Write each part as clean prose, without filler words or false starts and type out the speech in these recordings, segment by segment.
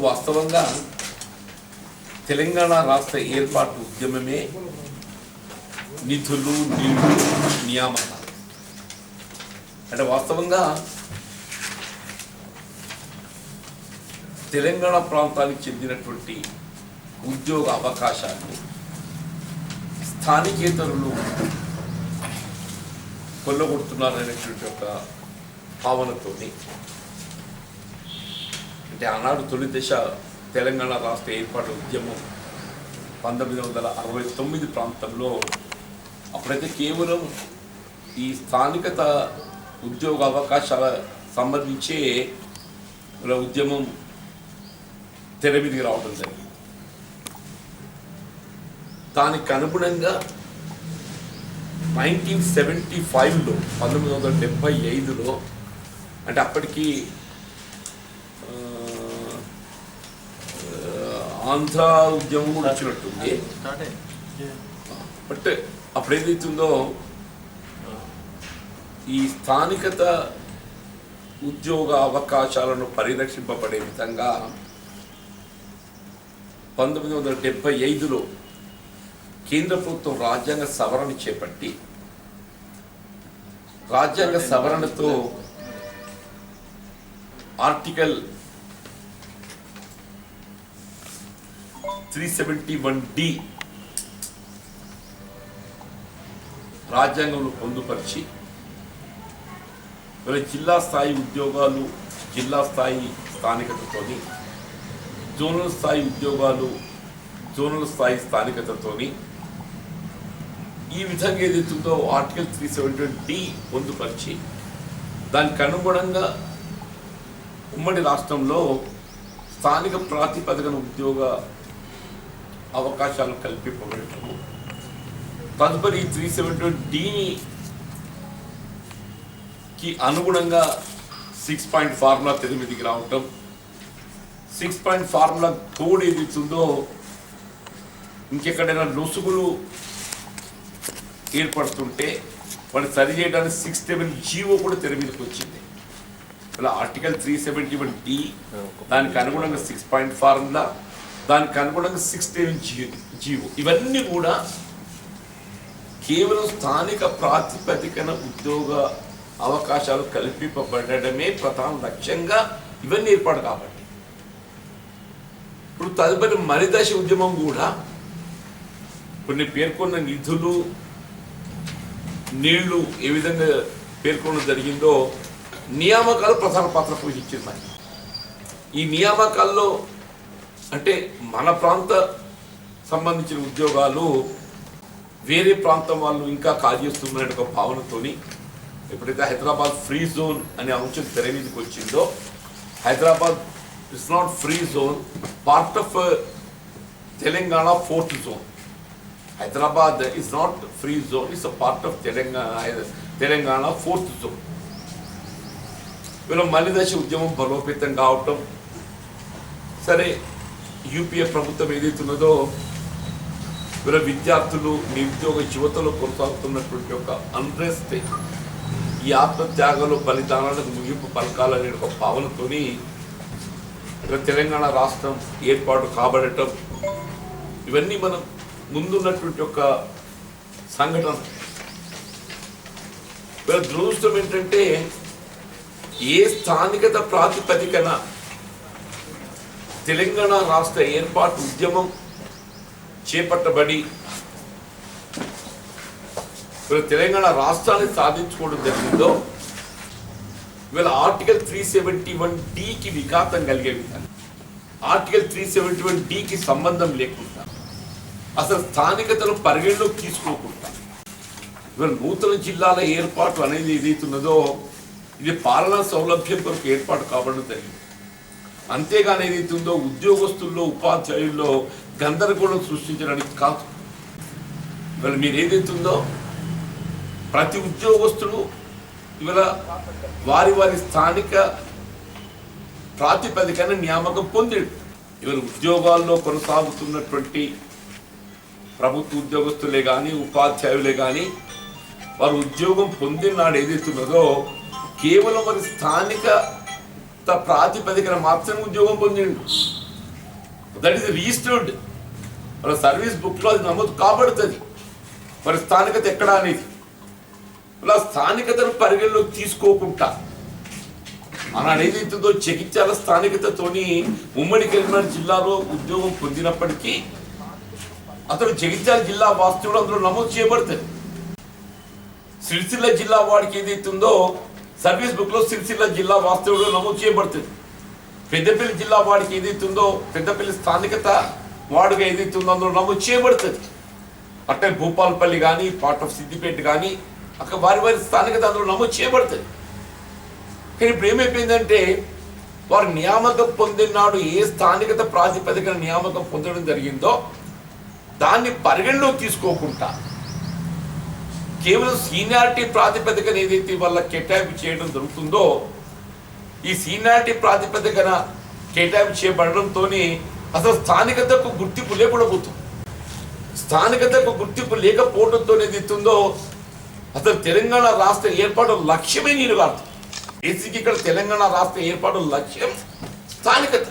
వాస్తవంగా తెలంగాణ రాష్ట్ర ఏర్పాటు ఉద్యమమే నిధులు నియామకాలు అంటే వాస్తవంగా తెలంగాణ ప్రాంతానికి చెందినటువంటి ఉద్యోగ అవకాశాలు స్థానికేతరులు కొల్లగొడుతున్నారనేటువంటి ఒక భావనతోని అంటే ఆనాడు తొలి దశ తెలంగాణ రాష్ట్ర ఏర్పాటు ఉద్యమం 1969 ప్రాంతంలో అప్పుడైతే కేవలం ఈ స్థానికత ఉద్యోగ అవకాశాల సంబంధించే ఉద్యమం తెర మీదకి రావడం జరిగింది. దానికి అనుగుణంగా 1975లో 1975లో అంటే అప్పటికి ఆంధ్ర ఉద్యమం కూడా వచ్చినట్టుంది. బట్ అప్పుడు ఏదైతుందో ఈ స్థానికత ఉద్యోగ అవకాశాలను పరిరక్షింపబడే విధంగా 1975లో కేంద్ర ప్రభుత్వం రాజ్యాంగ సవరణ చేపట్టి రాజ్యాంగ సవరణతో ఆర్టికల్ 371D రాజ్యాంగంలో పొందుపరిచి జిల్లా స్థాయి ఉద్యోగాలు జిల్లా స్థాయి స్థానికతతోని, జోనల్ స్థాయి ఉద్యోగాలు జోనల్ స్థాయి స్థానికతతోని ఈ విధంగా ఏదైతుందో ఆర్టికల్ 371D పొందుపరిచి దానికి అనుగుణంగా ఉమ్మడి రాష్ట్రంలో స్థానిక ప్రాతిపదికన ఉద్యోగ అవకాశాలు కల్పింపబడటము, తదుపరి 371Dకి అనుగుణంగా 6 పాయింట్ ఫార్ములా తెర మీదకి రావటం, 6 పాయింట్ ఫార్ములా కోడ్ ఏదైతుందో ఇంకెక్కడైనా లొసుగులు ఏర్పడుతుంటే వాటిని సరి చేయడానికి 67 జీవో కూడా తెర మీదకి వచ్చింది. ఇలా ఆర్టికల్ 371D దానికి అనుగుణంగా 6 పాయింట్ ఫార్ములా, దానికి అనుగుణంగా 67 జీవో, ఇవన్నీ కూడా కేవలం స్థానిక ప్రాతిపదికన ఉద్యోగ అవకాశాలు కల్పింపబడమే ప్రధాన లక్ష్యంగా ఇవన్నీ ఏర్పాటు కాబట్టి ఇప్పుడు తదుపరి మరిదశ ఉద్యమం కూడా కొన్ని పేర్కొన్న నిధులు నీళ్లు ఏ విధంగా పేర్కొనడం జరిగిందో నియామకాలు ప్రధాన పాత్ర పోషించింది. మరి ఈ నియామకాల్లో అంటే మన ప్రాంత సంబంధించిన ఉద్యోగాలు వేరే ప్రాంతం వాళ్ళు ఇంకా కాజేస్తున్న ఒక భావనతోని ఎప్పుడైతే హైదరాబాద్ ఫ్రీ జోన్ అనే అంశం తెర మీదకి వచ్చిందో, Hyderabad it's not free zone, part of Telangana 4th zone. Hyderabad is not free zone, it's a part of Telangana 4th zone. వీళ్ళ మళ్ళీ దశ ఉద్యమం బలోపేతం కావటం, సరే యూపీఏ ప్రభుత్వం ఏదైతున్నదో వీళ్ళ విద్యార్థులు నిరుద్యోగ యువతలో కొనసాగుతున్నటువంటి ఒక అన్రెస్ట్, ఈ ఆత్మత్యాగాలు బలిదానాలకు ముగింపు పలకాలనే ఒక భావనతోని తెలంగాణ రాష్ట్రం ఏర్పాటు కాబడటం, ఇవన్నీ మనం ముందున్నటువంటి ఒక సంఘటన. వీళ్ళ దురదృష్టం ఏంటంటే ఏ స్థానికత ప్రాతిపదికన తెలంగాణ రాష్ట్ర ఏర్పాటు ఉద్యమం చేపట్టబడి తెలంగాణ రాష్ట్రాన్ని సాధించుకోవడం జరిగిందో వీళ్ళ ఆర్టికల్ 371Dకి విఘాతం కలిగే విధంగా, ఆర్టికల్ 371Dకి సంబంధం లేకుండా, అసలు స్థానికతను పరిగణలోకి తీసుకోకుండా వీళ్ళ నూతన జిల్లాల ఏర్పాటు అనేది ఏదైతున్నదో ఇది పాలనా సౌలభ్యం కొరకు ఏర్పాటు కాబడడం జరిగింది. అంతేగాని ఏదైతుందో ఉద్యోగస్తుల్లో ఉపాధ్యాయుల్లో గందరగోళం సృష్టించడానికి కాదు. ఇవాళ మీరు ఏదైతుందో ప్రతి ఉద్యోగస్తుడు ఇవాళ వారి వారి స్థానిక ప్రాతిపదికన నియామకం పొందాడు. ఇవాళ ఉద్యోగాల్లో కొనసాగుతున్నటువంటి ప్రభుత్వ ఉద్యోగస్తులే కానీ ఉపాధ్యాయులే కానీ వారు ఉద్యోగం పొందిన నాడు ఏదైతున్నదో కేవలం వారి స్థానిక ప్రాతిపదికన మాత్రమే ఉద్యోగం పొందిండు. దట్ ఈస్ రిజిస్టర్డ్, మన సర్వీస్ బుక్లో అది నమోదు కాబడుతుంది. మరి స్థానికత ఎక్కడ అనేది ఇలా స్థానికతను పరిగణలోకి తీసుకోకుండా ఆనాడు ఏదైతుందో జగిత్యాల స్థానికతతోని ఉమ్మడి కరీంనగర్ జిల్లాలో ఉద్యోగం పొందినప్పటికీ అతడు జగిత్యాల జిల్లా వాస్తవుడు అందులో నమోదు చేయబడుతుంది. సిరిసిల్ల జిల్లా వాడికి ఏదైతుందో సర్వీస్ బుక్లో సిరిసిల్ల జిల్లా వాస్తవుడు నమోదు చేయబడుతుంది. పెద్దపల్లి జిల్లా వాడికి ఏదైతుందో పెద్దపల్లి స్థానికత వాడుగా ఏదైతుందో అందులో నమోదు చేయబడుతుంది. అట్లే భూపాలపల్లి కానీ పార్ట్ ఆఫ్ సిద్దిపేట కానీ అక్కడ వారి వారి స్థానికత అందులో నమోదు చేయబడుతుంది. కానీ ఇప్పుడు ఏమైపోయిందంటే వారు నియామకం పొందినాడు ఏ స్థానికత ప్రాతిపదికన నియామకం పొందడం జరిగిందో దాన్ని పరిగణలోకి తీసుకోకుండా కేవలం సీనియారిటీ ప్రాతిపదికన ఏదైతే వాళ్ళ కేటాయింపు చేయడం జరుగుతుందో ఈ సీనియారిటీ ప్రాతిపదికన కేటాయింపు చేయబడడంతో అసలు స్థానికతకు గుర్తింపు లేకుండా పోతుంది. స్థానికతకు గుర్తింపు లేకపోవడంతో ఏదైతుందో అసలు తెలంగాణ రాష్ట్ర ఏర్పాటు లక్ష్యమే నీరు కాదు. బేసిక్ ఇక్కడ తెలంగాణ రాష్ట్ర ఏర్పాటు లక్ష్యం స్థానికత,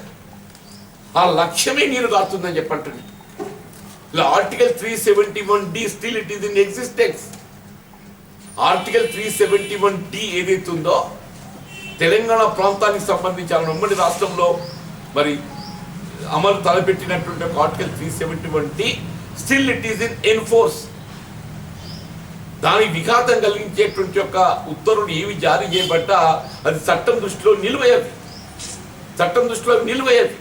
ఆ లక్ష్యమే నీరు కారుతుందని చెప్పంటుంది. ఇలా article 371D still it is in existence. Article 371D ఏదైతుందో తెలంగాణ ప్రాంతానికి సంబంధించి ఉమ్మడి రాష్ట్రంలో మరి అమలు తలపెట్టినటువంటి ఒక article 371D still it is in enforce. దానికి విఘాతం కలిగించేటువంటి యొక్క ఉత్తర్వులు ఏవి జారీ చేయబడ్డా అది చట్టం దృష్టిలో నిలువయ్యేది. చట్టం దృష్టిలో నిలువయ్యేది.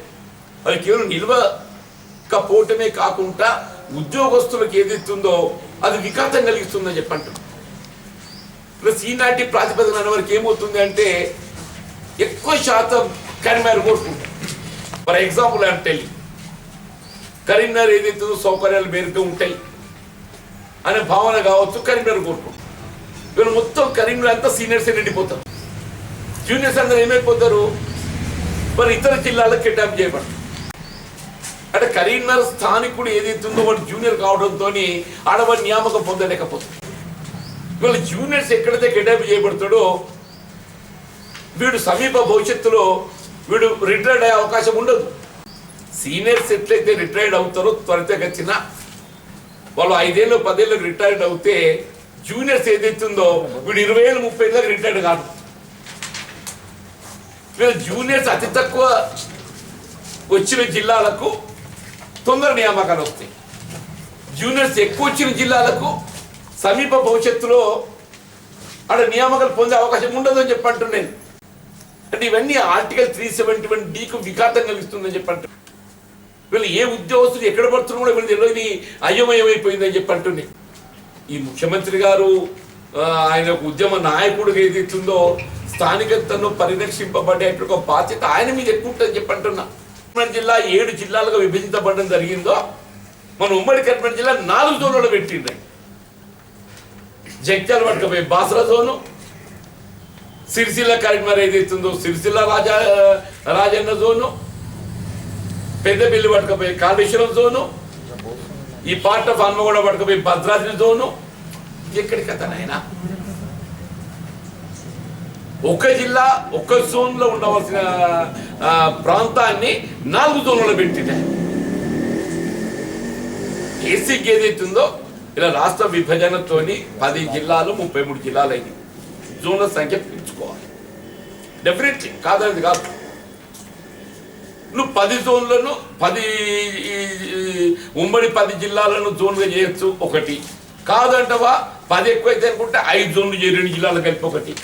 అది కేవలం నిలువకపోవటమే కాకుండా ఉద్యోగస్తులకు ఏదైతుందో అది విఘాతం కలిగిస్తుందని చెప్పంటారు. ఇప్పుడు సీనియారిటీ ప్రాతిపదికన అనే వరకు ఏమవుతుంది అంటే ఎక్కువ శాతం కరీంనగర్ కోరుకుంటారు. ఫర్ ఎగ్జాంపుల్ అంటే కరీంనగర్ ఏదైతుందో సౌకర్యాలు మేరకు ఉంటాయి అనే భావన కావచ్చు, కరీంనగర్ కోరుకుంటారు. వీళ్ళు మొత్తం కరీంనగర్ అంతా సీనియర్స్ నిండిపోతారు. జూనియర్స్ అందరూ ఏమైపోతారు మరి ఇతర జిల్లాలకు కేటాయింపు చేయబడతారు. అంటే కరీంనగర్ స్థానికుడు ఏదైతుందో వాడు జూనియర్ కావడంతో ఆడవాడి నియామకం పొందలేకపోతాడు. వీళ్ళు జూనియర్స్ ఎక్కడైతే కేటాయింపు చేయబడతాడో వీడు సమీప భవిష్యత్తులో వీడు రిటైర్డ్ అయ్యే అవకాశం ఉండదు. సీనియర్స్ ఎట్లయితే రిటైర్డ్ అవుతారో త్వరితగతిన వాళ్ళు 5 ఏళ్ళు 10 ఏళ్ళకి రిటైర్డ్ అవుతే జూనియర్స్ ఏదైతుందో వీడు 20 ఏళ్ళు 30 ఏళ్ళకి రిటైర్డ్ కాదు. వీళ్ళు జూనియర్స్ అతి తక్కువ వచ్చిన జిల్లాలకు తొందర నియామకాలు వస్తాయి. జూనియర్స్ ఎక్కువ వచ్చిన జిల్లాలకు సమీప భవిష్యత్తులో ఆడ నియామకాలు పొందే అవకాశం ఉండదు అని చెప్పంటున్నాను. అంటే ఇవన్నీ ఆర్టికల్ 371Dకు విఘాతం కలిగిస్తుందని చెప్పంటున్నాను. వీళ్ళు ఏ ఉద్యోగస్తులు ఎక్కడ పడుతున్నా కూడా వీళ్ళు తెలియని అయోమయమైపోయిందని చెప్పంటున్నాయి. ఈ ముఖ్యమంత్రి గారు ఆయన ఉద్యమ నాయకుడిగా ఏదైతుందో స్థానికతను పరిరక్షింపబడేటువంటి ఒక బాధ్యత ఆయన మీద ఎక్కువ ఉంటుందని చెప్పంటున్నా. కరీంనగర్ జిల్లా 7 జిల్లాలుగా విభజించబడడం జరిగిందో మన ఉమ్మడి కరీంనగర్ జిల్లా 4 జోన్లలో పెట్టిండ్రు. జగిత్యాల పట్టుకపోయి బాసర జోను, సిరిసిల్ల కరీంనగర్ ఏదైతుందో సిరిసిల్ల రాజన్న జోను, పెద్దపల్లి పట్టుకపోయి కాళేశ్వరం జోను, ఈ పార్ట్ ఆఫ్ హన్మగూడ పట్టుకపోయి భద్రాద్రి జోను. ఎక్కడి కథ నాయనా? ఒక జిల్లా ఒక జోన్లో ఉండవలసిన ప్రాంతాన్ని 4 జోన్లలో పెట్టింది. ఏసీకి ఏదైతుందో ఇలా రాష్ట్ర విభజనతోని 10 జిల్లాలు 33 జిల్లాలు అయింది. జోన్ల సంఖ్య పెంచుకోవాలి డెఫినెట్లీ, కాదనేది కాదు. నువ్వు 10 జోన్లను 10 ఉమ్మడి 10 జిల్లాలను జోన్గా చేయొచ్చు. ఒకటి కాదంటవా 10 ఎక్కువైతే అనుకుంటే 5 జోన్లు 2 జిల్లాలు కలిపి ఒకటి.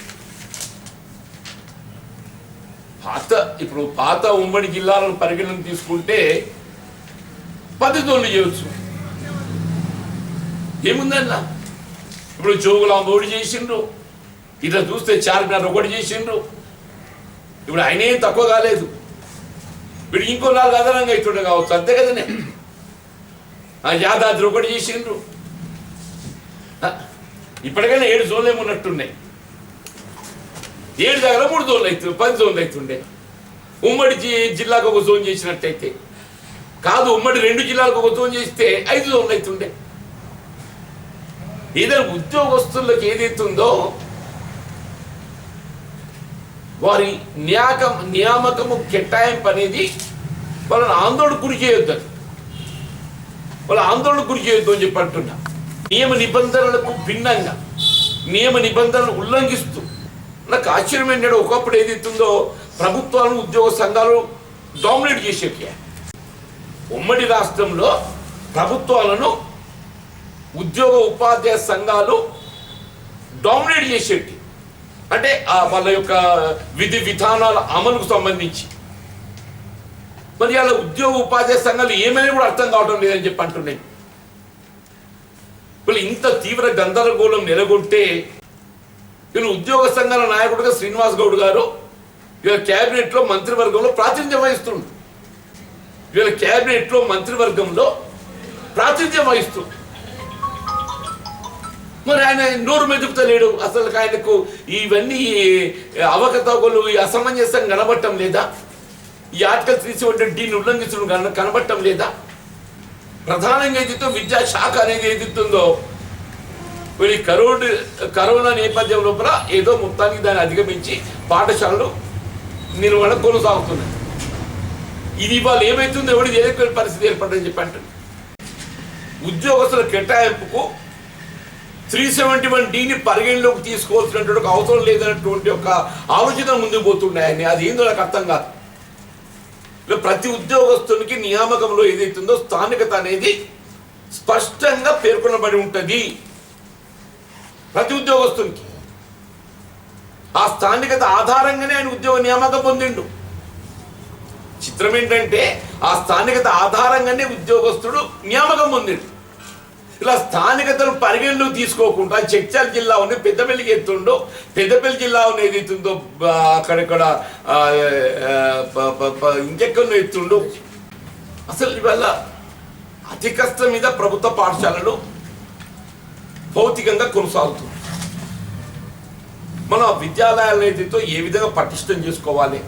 ఇప్పుడు పాత ఉమ్మడి జిల్లాలను పరిగణన తీసుకుంటే 10 జోన్లు చేయవచ్చు. ఏముందన్న ఇప్పుడు జోగులాంబ ఒకటి చేసిండ్రు, ఇట్లా చూస్తే చార్మినార్ ఒకటి చేసిండ్రు. ఇప్పుడు ఆయన ఏం తక్కువ కాలేదు. వీడు ఇంకో 4 అదనంగా ఇస్తుండే కావచ్చు, అంతే కదనే. యాదాద్రి ఒకటి చేసిండ్రు. ఇప్పటికైనా 7 జోన్లు ఏమున్నట్టున్నాయి. 7 దగ్గర 3 జోన్లు అవుతుంది, 10 జోన్లు అవుతుండే. ఉమ్మడి జిల్లాకు ఒక జోన్ చేసినట్టయితే కాదు, ఉమ్మడి 2 జిల్లాలకు ఒక జోన్ చేస్తే 5 జోన్లు అవుతుండే. ఏదైనా ఉద్యోగస్తులకు ఏదైతుందో వారి నియామకము కేటాయింపు అనేది వాళ్ళని ఆందోళనకు గురి చేయొద్దు, వాళ్ళ ఆందోళనకు గురి చేయొద్దు అని చెప్పి అంటున్నా. నియమ నిబంధనలకు భిన్నంగా నియమ నిబంధనలు ఉల్లంఘిస్తూ నాకు ఆశ్చర్యం ఏంటంటే ఒకప్పుడు ఏదైతుందో ప్రభుత్వాలను ఉద్యోగ సంఘాలు డామినేట్ చేసేవి. ఉమ్మడి రాష్ట్రంలో ప్రభుత్వాలను ఉద్యోగ ఉపాధ్యాయ సంఘాలు డామినేట్ చేసేటి, అంటే వాళ్ళ యొక్క విధి విధానాల అమలుకు సంబంధించి. మరి అలా ఉద్యోగ ఉపాధ్యాయ సంఘాలు ఏమైనా కూడా అర్థం కావడం లేదని చెప్పి అంటున్నాయి. వీళ్ళు ఇంత తీవ్ర గందరగోళం నెలకొంటే వీళ్ళు ఉద్యోగ సంఘాల నాయకుడిగా శ్రీనివాస్ గౌడ్ గారు వీళ్ళ క్యాబినెట్లో మంత్రివర్గంలో ప్రాతినిధ్యం వహిస్తుంది. వీళ్ళ క్యాబినెట్లో మంత్రివర్గంలో ప్రాతినిధ్యం వహిస్తుంది. మరి ఆయన నోరు మెదుపుతలేడు. అసలు ఆయనకు ఇవన్నీ అవకతవకలు అసమంజసం కనబడటం లేదా? ఈ ఆర్టికల్ 370 ఉల్లంఘించడం కనబడటం లేదా? ప్రధానంగా ఏదైతే విద్యాశాఖ అనేది ఏదైతుందో వీళ్ళ కరోనా నేపథ్యం లోపల ఏదో మొత్తానికి దాన్ని అధిగమించి పాఠశాలలు నిర్వహణ కొనసాగుతున్నాయి. ఇది ఇవాళ ఏమైతుందో ఎవరికి తెలియని పరిస్థితి ఏర్పడని చెప్పి అంటుంది. ఉద్యోగస్తుల కేటాయింపుకు 371Dని పరిగణలోకి తీసుకోవాల్సినటువంటి అవసరం లేదన్నటువంటి ఒక ఆలోచన ముందుకు పోతున్నాయని, అది ఏందో నాకు అర్థం కాదు. ప్రతి ఉద్యోగస్తునికి నియామకంలో ఏదైతుందో స్థానికత అనేది స్పష్టంగా పేర్కొనబడి ఉంటుంది. ప్రతి ఉద్యోగస్తునికి ఆ స్థానికత ఆధారంగానే ఆయన ఉద్యోగ నియామకం పొందిండు. చిత్రం ఏంటంటే ఆ స్థానికత ఆధారంగానే ఉద్యోగస్తుడు నియామకం పొందిండు. ఇలా స్థానికతను పరిగణలోకి తీసుకోకుండా జగిత్యాల జిల్లా ఉన్న పెద్దపల్లికి ఎత్తుండో, పెద్దపల్లి జిల్లా ఉన్న ఏదైతుందో అక్కడక్కడ ఇంకెక్కడో ఎత్తుండో. అసలు ఇవాళ అతి కష్టం మీద ప్రభుత్వ పాఠశాలలు భౌతికంగా కొనసాగుతుంది. మన విద్యాలయాలను ఏదైతే ఏ విధంగా పటిష్టం చేసుకోవాలి,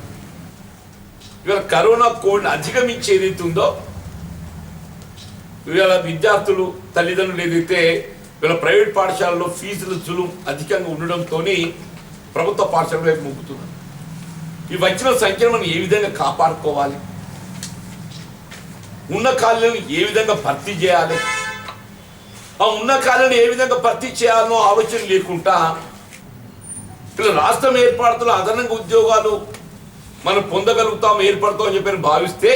ఇవాళ కరోనా కోడ్ అధిగమించి ఏదైతుందో ఇవాళ విద్యార్థులు తల్లిదండ్రులు ఏదైతే వీళ్ళ ప్రైవేట్ పాఠశాలలో ఫీజులు జులుం అధికంగా ఉండడంతో ప్రభుత్వ పాఠశాల వైపు మొగ్గుతున్నారు. ఈ వచ్చిన సంఖ్యను మనం ఏ విధంగా కాపాడుకోవాలి, ఉన్న ఖాళీలను ఏ విధంగా భర్తీ చేయాలి, ఆ ఉన్న ఖాళీలను ఏ విధంగా భర్తీ చేయాలనో ఆలోచన లేకుండా ఇలా రాష్ట్రం ఏర్పడుతున్న అదనంగా ఉద్యోగాలు మనం పొందగలుగుతాం, ఏర్పడతాం అని చెప్పి భావిస్తే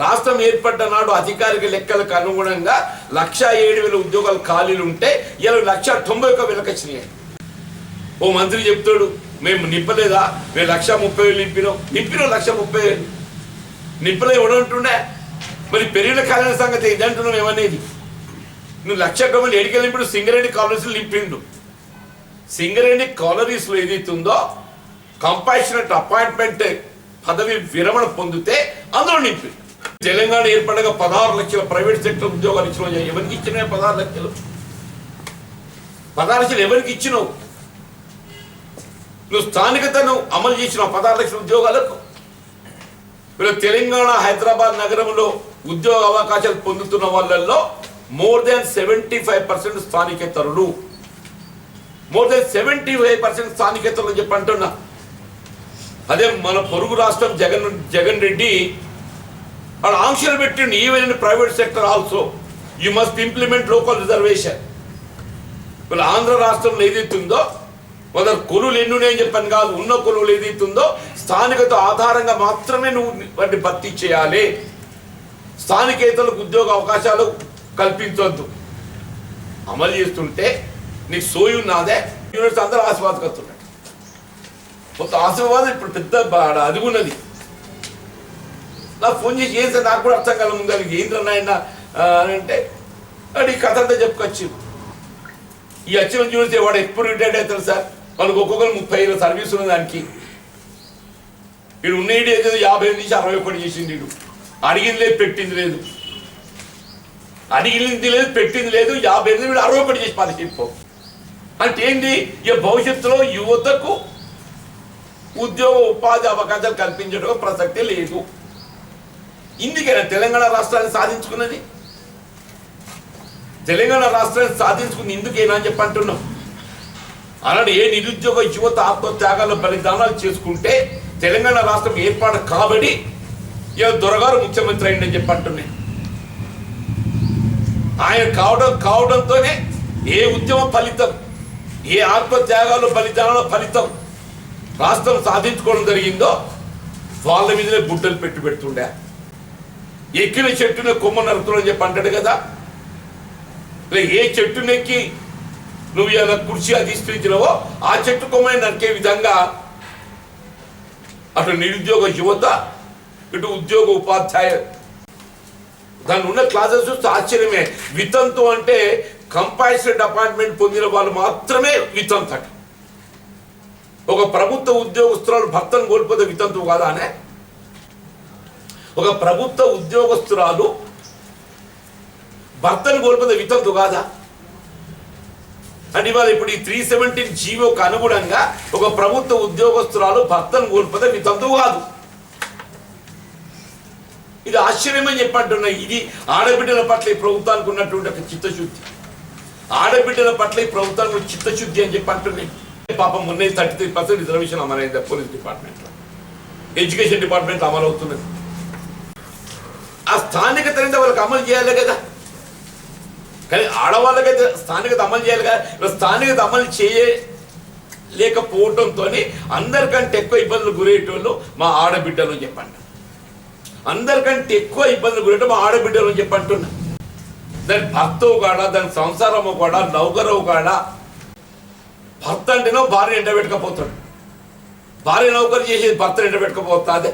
రాష్ట్రం ఏర్పడ్డ నాడు అధికారిక లెక్కలకు అనుగుణంగా 107,000 ఉద్యోగాలు ఖాళీలు ఉంటే ఇలా 191,000 వచ్చినాయి. ఓ మంత్రి చెప్తాడు మేము నింపలేదా, మేము 130,000 నింపినాం 130,000 నింపలే ఎవడంటుండే. మరి పెరిగిన ఖాళీల సంగతి ఇదంటున్నాం ఏమనేది? నువ్వు 1,90,000 ఎడికి నింపిడు సింగరేణి కాలనీస్లో నింపిండు. సింగరేణి కాలనీస్లో ఏదైతుందో కంపాషనెట్ అపాయింట్మెంట్ పదవి విరమణ పొందితే అందులో నింపిండు. తెలంగాణ ఏర్పడగా 16 లక్షల ప్రైవేట్ సెక్టర్ ఉద్యోగాలు ఇచ్చిన ఎవరికి ఇచ్చినాయి? 16 లక్షలు ఎవరికి ఇచ్చినావు? నువ్వు స్థానికతను అమలు చేసిన 16 లక్షల ఉద్యోగాలకు వీళ్ళు తెలంగాణ హైదరాబాద్ నగరంలో ఉద్యోగ అవకాశాలు పొందుతున్న వాళ్ళల్లో more than 75% స్థానికేతరులు, more than 75% స్థానికేతరులు అని చెప్పి అంటున్నా. అదే మన పొరుగు రాష్ట్రం జగన్ రెడ్డి వాళ్ళు ఆంక్షలు పెట్టిండు. Even in private sector also you must implement local reservation. వీళ్ళు ఆంధ్ర రాష్ట్రంలో ఏదైతుందో మొదటి కొలువులు ఎన్నున్నాయని చెప్పని కాదు, ఉన్న కొలువులు ఏదైతుందో స్థానికత ఆధారంగా మాత్రమే నువ్వు వాటిని భర్తీ చేయాలి. స్థానికేతలకు ఉద్యోగ అవకాశాలు కల్పించవద్దు. అమలు చేస్తుంటే నీకు సోయి ఉన్నదే యూనివర్సిటీ అందరూ ఆశీర్వాదకస్తున్నాడు. మొత్తం ఆశీర్వాదం ఇప్పుడు పెద్ద అదుగున్నది. నాకు ఫోన్ చేసి ఏం సార్ నాకు కూడా అర్థం కాలం ముందు అది ఏంటన్నా ఆయన అని అంటే అది ఈ కథ అంతా చెప్పుకొచ్చి ఈ వచ్చిన యూనివర్సిటీ వాడు ఎప్పుడు రిటైర్డ్ అవుతారు సార్, వాళ్ళకి ఒక్కొక్కరు 30 ఏళ్ళ సర్వీస్ ఉన్న దానికి. వీడు ఉన్న ఏడు ఏదో 50 నుంచి 61 చేసింది. వీడు అడిగింది లేదు పెట్టింది లేదు, అడిగింది లేదు పెట్టింది లేదు, 50 వీడు 61 చేసి పాలిసిపో అంటే ఏంటి? ఇక భవిష్యత్తులో యువతకు ఉద్యోగ ఉపాధి అవకాశాలు కల్పించడం ప్రసక్తే లేదు. ఇందుకైనా తెలంగాణ రాష్ట్రాన్ని సాధించుకున్నది. తెలంగాణ రాష్ట్రాన్ని సాధించుకుంది ఇందుకేనా అని చెప్పి అంటున్నాం. అలాంటి ఏ నిరుద్యోగ యువత ఆత్మత్యాగాల్లో బలిదానాలు చేసుకుంటే తెలంగాణ రాష్ట్రం ఏర్పాటు కాబడి దొరగారు ముఖ్యమంత్రి అయిందని చెప్పి అంటున్నాయి. ఆయన కావడంతోనే ఏ ఉద్యమ ఫలితం, ఏ ఆత్మత్యాగాలు బలిదానాల ఫలితం రాష్ట్రం సాధించుకోవడం జరిగిందో వాళ్ళ మీదనే గుడ్డలు పెడుతుండే. ఎక్కిన చెట్టునే కొమ్మ నరుకుతుందని చెప్పి అంటాడు కదా. ఏ చెట్టునెక్కి నువ్వు ఇలా కుర్చీ అధిష్ఠించినవో ఆ చెట్టు కొమ్మని నరికే విధంగా అటు నిరుద్యోగ యువత, ఇటు ఉద్యోగ ఉపాధ్యాయ దాని ఉన్న క్లాసెస్ చూస్తే ఆశ్చర్యమే. వితంతు అంటే కంపాషనెట్ అపాయింట్మెంట్ పొందిన వాళ్ళు మాత్రమే వితంతు అట. ఒక ప్రభుత్వ ఉద్యోగస్తురాలు భర్తను కోల్పోతే వితంతువు కాదా అనే? ఒక ప్రభుత్వ ఉద్యోగస్తురాలు భర్తను కోల్పోతే వితంతు కాదా అంటే ఇవాళ ఇప్పుడు ఈ 317 జీవోకు అనుగుణంగా ఒక ప్రభుత్వ ఉద్యోగస్తురాలు భర్తను కోల్పోతే వితంతువు కాదు. ఇది ఆశ్చర్యమని చెప్పంటున్నా. ఇది ఆడబిడ్డల పట్ల ఈ ప్రభుత్వానికి ఉన్నటువంటి ఒక చిత్తశుద్ధి, ఆడబిడ్డల పట్ల ఈ ప్రభుత్వానికి చిత్తశుద్ధి అని చెప్పి అంటున్నాయి. పాపం మొన్న 33% రిజర్వేషన్ అమలైంది పోలీస్ డిపార్ట్మెంట్లో, ఎడ్యుకేషన్ డిపార్ట్మెంట్ అమలు అవుతున్నది. ఆ స్థానికత అనేది వాళ్ళకి అమలు చేయాలి కదా. కానీ ఆడవాళ్ళకైతే స్థానికత అమలు చేయాలి కదా. స్థానికత అమలు చేయలేకపోవడంతో అందరికంటే ఎక్కువ ఇబ్బందులు గురయ్యేటోళ్ళు మా ఆడబిడ్డలు అని చెప్పండి. అందరికంటే ఎక్కువ ఇబ్బందులు గురయ్యే మా ఆడబిడ్డలు అని చెప్పంటున్నా. దాని భర్తవు కాడా, దాని సంసారము కూడా, నౌకరవు కాడా. భర్త అంటేనో భార్య ఎండబెట్టకపోతాడు, భార్య నౌకరు చేసేది భర్త ఎండబెట్టకపోతుంది.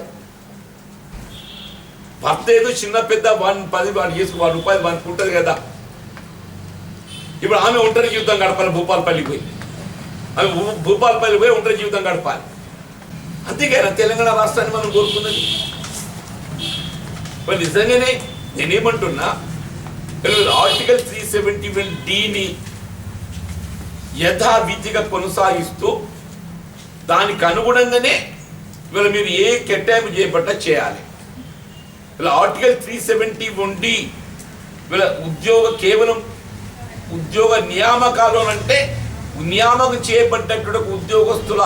భర్త ఏదో చిన్న పెద్ద వాడిని 10 వాడిని చేసుకో రూపాయలు వానికి ఉంటుంది కదా. ఇప్పుడు ఆమె ఒంటరి జీవితం గడపాలి, భూపాలపల్లికి పోయి ఆమె భూపాలపల్లి పోయి ఒంటరి జీవితం గడపాలి. అంతేకాదు తెలంగాణ రాష్ట్రాన్ని మనం కోరుకున్నది. మరి నిజంగానే నేనేమంటున్నా, ఆర్టికల్ 371(d)ని యథావిధిగా కొనసాగిస్తూ దానికి అనుగుణంగానే ఇవాళ మీరు ఏ కేటాయింపు చేయబడ్డా చేయాలి. ఇలా ఆర్టికల్ 371(d) ఇవాళ కేవలం ఉద్యోగ నియామకాలు అంటే నియామకం చేయబడ్డటువంటి ఉద్యోగస్తుల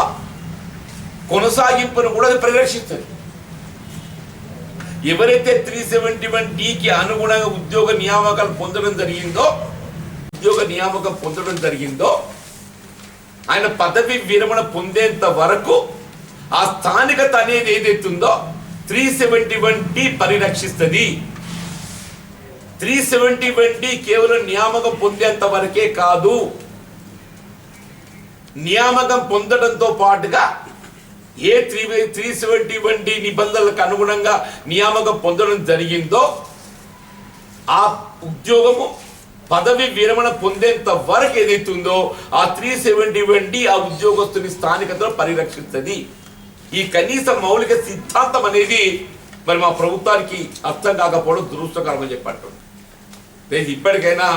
కొనసాగింపును కూడా అది పరిరక్షిస్తుంది. ఎవరైతే 371(d)కి అనుగుణంగా ఉద్యోగ నియామకాలు పొందడం జరిగిందో ఆయన పదవి విరమణ పొందేంత వరకు ఆ స్థానికత అనేది ఏదైతుందో 371(d) పరిరక్షిస్తుంది. 371(d) కేవలం నియామకం పొందేంత వరకే కాదు, నియామకం పొందడంతో పాటుగా ఏ 371(d) నిబంధనలకు అనుగుణంగా నియామకం పొందడం జరిగిందో ఆ ఉద్యోగము పదవి విరమణ పొందేంత వరకు ఏదైతుందో ఆ 371(d) ఆ ఉద్యోగస్తుని స్థానికతను పరిరక్షిస్తుంది. ఈ కనీస మౌలిక సిద్ధాంతం అనేది మరి మా ప్రభుత్వానికి అర్థం కాకపోవడం దురదృష్టకరమని చెప్పండి. ఇప్పటికైనా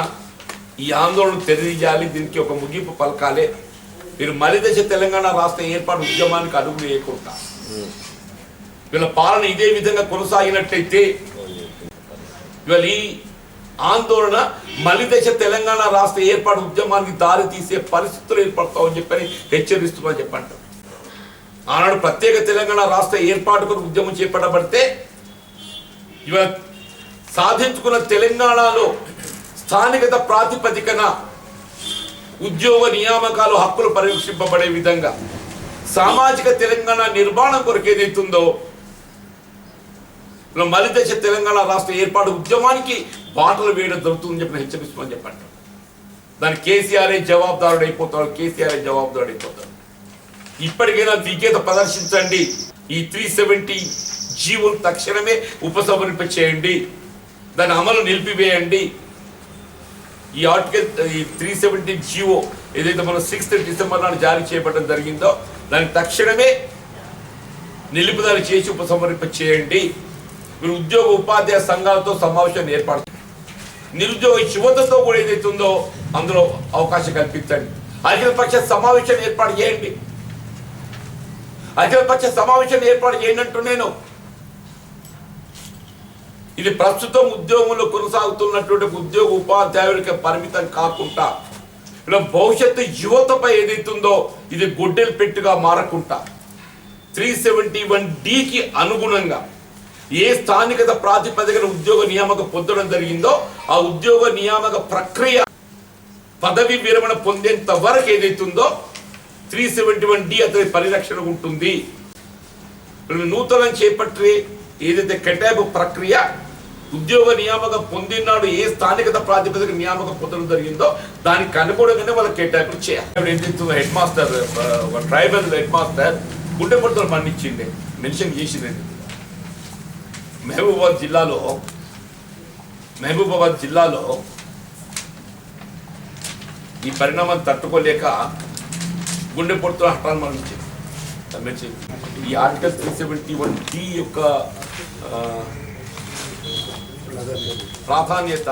ఈ ఆందోళన తెలియజేయాలి, దీనికి ఒక ముగింపు పలకాలే. మీరు మలిదశ తెలంగాణ రాష్ట్ర ఏర్పాటు ఉద్యమానికి అడుగు వేయకుండా వీళ్ళ పాలన ఇదే విధంగా కొనసాగినట్లయితే ఇవాళ ఈ ఆందోళన మలిదశ తెలంగాణ రాష్ట్ర ఏర్పాటు ఉద్యమానికి దారి తీసే పరిస్థితులు ఏర్పడతామని చెప్పని హెచ్చరిస్తున్నామని చెప్పంటారు. ఆనాడు ప్రత్యేక తెలంగాణ రాష్ట్ర ఏర్పాటుకు ఉద్యమం చేపట్టబడితే ఇవాళ సాధించుకున్న తెలంగాణలో స్థానికత ప్రాతిపదికన ఉద్యోగ నియామకాలు హక్కులు పరిరక్షింపబడే విధంగా సామాజిక తెలంగాణ నిర్మాణం కొరకు ఏదైతుందో మలిదశ తెలంగాణ రాష్ట్ర ఏర్పాటు ఉద్యమానికి బాటలు వేయడం జరుగుతుందని చెప్పి హెచ్చరిస్తామని చెప్పండి. దానికి కేసీఆర్ జవాబుదారుడైపోతాడు. ఇప్పటికైనా విజ్ఞత ప్రదర్శించండి. ఈ 370 జీవోలు తక్షణమే ఉపసంహరింప చేయండి, దాని అమలు నిలిపివేయండి. ఈ ఆర్టికల్ 370 జీవో ఏదైతే మనం 6th డిసెంబర్ నాడు జారీ చేయబడడం జరిగిందో దానికి తక్షణమే నిలుపుదల చేసి ఉపసంహరింప చేయండి. మీరు ఉద్యోగ ఉపాధ్యాయ సంఘాలతో సమావేశాన్ని ఏర్పాటు, నిరుద్యోగ యువతతో కూడా ఏదైతుందో అందులో అవకాశం కల్పించండి. అఖిలపక్ష సమావేశాన్ని ఏర్పాటు చేయండి. అఖిలపక్ష సమావేశాన్ని ఏర్పాటు చేయండి నేను. ఇది ప్రస్తుతం ఉద్యోగంలో కొనసాగుతున్నటువంటి ఉద్యోగ ఉపాధ్యాయులకి పరిమితం కాకుండా ఇలా భవిష్యత్తు యువతపై ఏదైతుందో ఇది గొడ్డెలు పెట్టుగా మారకుండా 371Dకి అనుగుణంగా ఏ స్థానికత ప్రాతిపదికన ఉద్యోగ నియామకం పొందడం జరిగిందో ఆ ఉద్యోగ నియామక ప్రక్రియ పదవి విరమణ పొందేంత వరకు ఏదైతుందో 371D అతని పరిరక్షణ ఉంటుంది. నూతనం చేపట్టే ఏదైతే కేటాయింపు ప్రక్రియ ఉద్యోగ నియామకం పొందినాడు ఏ స్థానికత ప్రాతిపదిక నియామకం పొందడం జరిగిందో దానికి అనుగుణంగానే వాళ్ళకి కేటాయింపులు చేయాలి. ఏదైతే హెడ్ మాస్టర్ ఒక ట్రైబల్ హెడ్ మాస్టర్ గుండెపడుతో మరణించింది మెన్షన్ చేసింది. మహబూబాబాద్ జిల్లాలో ఈ పరిణామాన్ని తట్టుకోలేక గుండెపొడుతో హఠాన్ మరణించింది. ఈ ఆర్టికల్ 371D యొక్క ప్రాధాన్యత